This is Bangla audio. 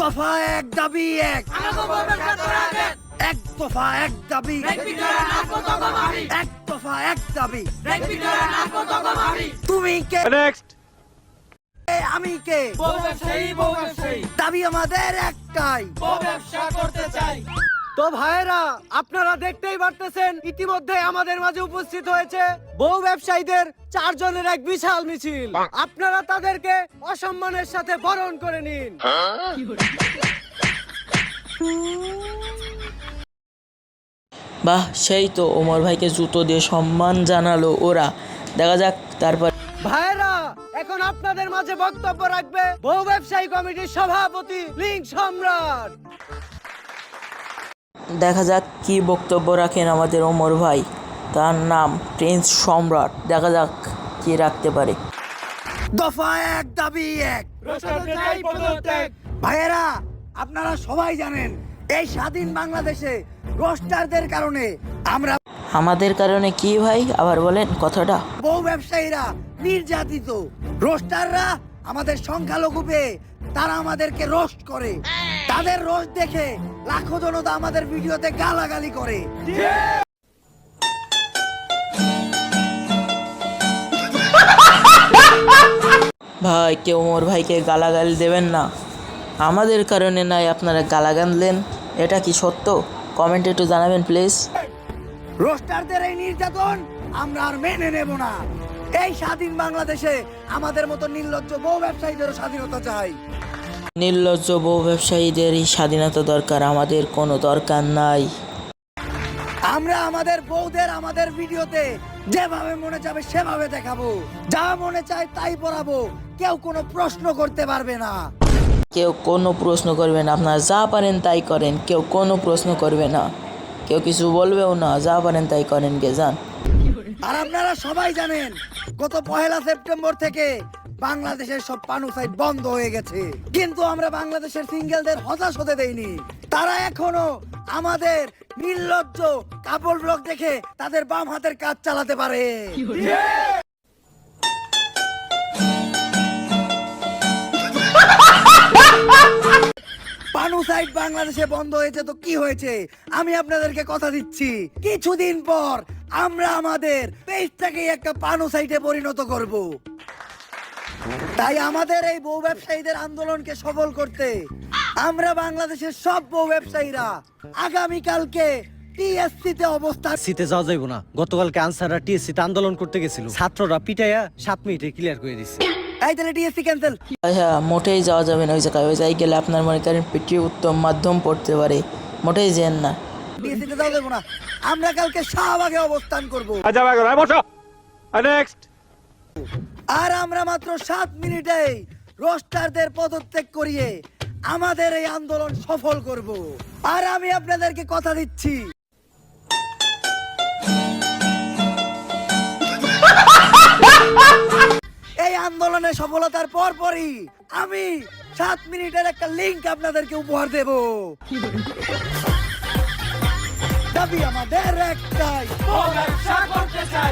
দফা এক দাবি এক, এক দফা এক দাবি, এক দফা এক দাবি। তুমি কে? আমি কে? দাবি আমাদের একটাই, ব্যবসা করতে চাই। তো ভাইরা, আপনারা দেখতেই পারতেছেন ইতিমধ্যে আমাদের মাঝে উপস্থিত হয়েছে বউ ব্যবসায়ীদের 4 জনের এক বিশাল মিছিল। আপনারা তাদেরকে অসম্মানের সাথে বরণ করে নিন। বাহ, সেই তো ওমর ভাইকে জুতো দিয়ে সম্মান জানালো ওরা। দেখা যাক তারপর। ভাইরা, এখন আপনাদের মাঝে বক্তব্য রাখবে বউ ব্যবসায়ী কমিটির সভাপতি লিঙ্ক সম্রাট। দেখা যাক কি বক্তব্য রাখেন আমাদের ওমর ভাই। তার নাম প্রিন্স সম্রাট। দেখা যাক কি রাখতে পারে। দফা এক দাবি এক। ভাইয়েরা, আপনারা সবাই জানেন এই স্বাধীন বাংলাদেশে রোস্টারদের কারণে আমরা, আমাদের কারণে কি ভাই, আবার বলেন কথাটা। বউ ব্যবসায়ীরা নির্যাতিত। রোস্টাররা আমাদের সংখ্যালঘু পেয়ে তারা আমাদেরকে রোস্ট করে। তাদের রোস্ট দেখে লাখো জনতা আমাদের ভিডিওতে গালাগালি করে। ভাই, কেউ ওমর ভাইকে গালাগালি দেবেন না। আমাদের কারণে নাই আপনারা গালাগানলেন, এটা কি সত্য? কমেন্টে একটু জানাবেন প্লিজ। রোস্টারদের এই নির্যাতন আমরা আর মেনে নেব না। এই স্বাধীন বাংলাদেশে আমাদের মতো নির্লজ্জ বউ ব্যবসায়ীদেরও স্বাধীনতা চাই। নির্লজ্জ বউ ব্যবসায়ীদেরই স্বাধীনতা দরকার, আমাদের কোনো দরকার নাই। আমরা আমাদের বউদের আমাদের ভিডিওতে যেভাবে মনে যাবে সেভাবে দেখাবো, যা মনে চায় তাই পড়াবো। কেউ কোনো প্রশ্ন করতে পারবে না। কেউ কোনো প্রশ্ন করবে না, আপনারা যা পারেন তাই করেন, কেউ কোনো প্রশ্ন করবে না, কেউ কিছু বলবেও না, যা পারেন তাই করেন গে যান। আর আপনারা সবাই জানেন গত 1 সেপ্টেম্বর থেকে বাংলাদেশের সব পানু সাইট বন্ধ হয়ে গেছে, কিন্তু আমরা বাংলাদেশের সিঙ্গেলদের হতাশ হতে দেইনি। তারা এখনো আমাদের নির্লজ্জ কাপড় ব্লগ দেখে তাদের বাম হাতের কাজ চালাতে পারে। পানু সাইট বাংলাদেশে বন্ধ হয়েছে তো কি হয়েছে, আমি আপনাদেরকে কথা দিচ্ছি কিছুদিন পর আমরা আমাদের পেজটাকে একটা পানু সাইটে পরিণত করব। তাই আমাদের এই বউ ব্যবসায়ীদের আন্দোলনকে সফল করতে আমরা বাংলাদেশের সব বউ ব্যবসায়ীরা আগামীকালকে টিএসসি তে অবস্থান। সিতে যাওয়া যাইব না। গতকালকে আনসাররা টিএসসি তে আন্দোলন করতে গেছিল, ছাত্ররা পিটাইয়া 7 মিনিটে ক্লিয়ার করে দিছে। এই তাহলে টিএসসি ক্যান্সেল। হ্যাঁ, মোটেই যাওয়া যাবে না ওই জায়গায়। ওই জায়গায় গেলে আপনার মনে করেন পিটি উত্তম মাধ্যম পড়তে পারে, মোটেই যেন না। টিএসসি তে যাওয়া যাবে না। আমরা কালকে শাহবাগে অবস্থান করব। আর আমরা মাত্র 7 মিনিটেই রোস্টারদের পদত্যাগ করিয়ে আমাদের এই আন্দোলন সফল করব। আর আমি আপনাদেরকে কথা দিচ্ছি এই আন্দোলনের সফলতার পরপরই আমি 7 মিনিটের একটা লিংক আপনাদেরকে উপহার দেব। দাবি আমাদের একটাই, ব্যবসা করতে চাই।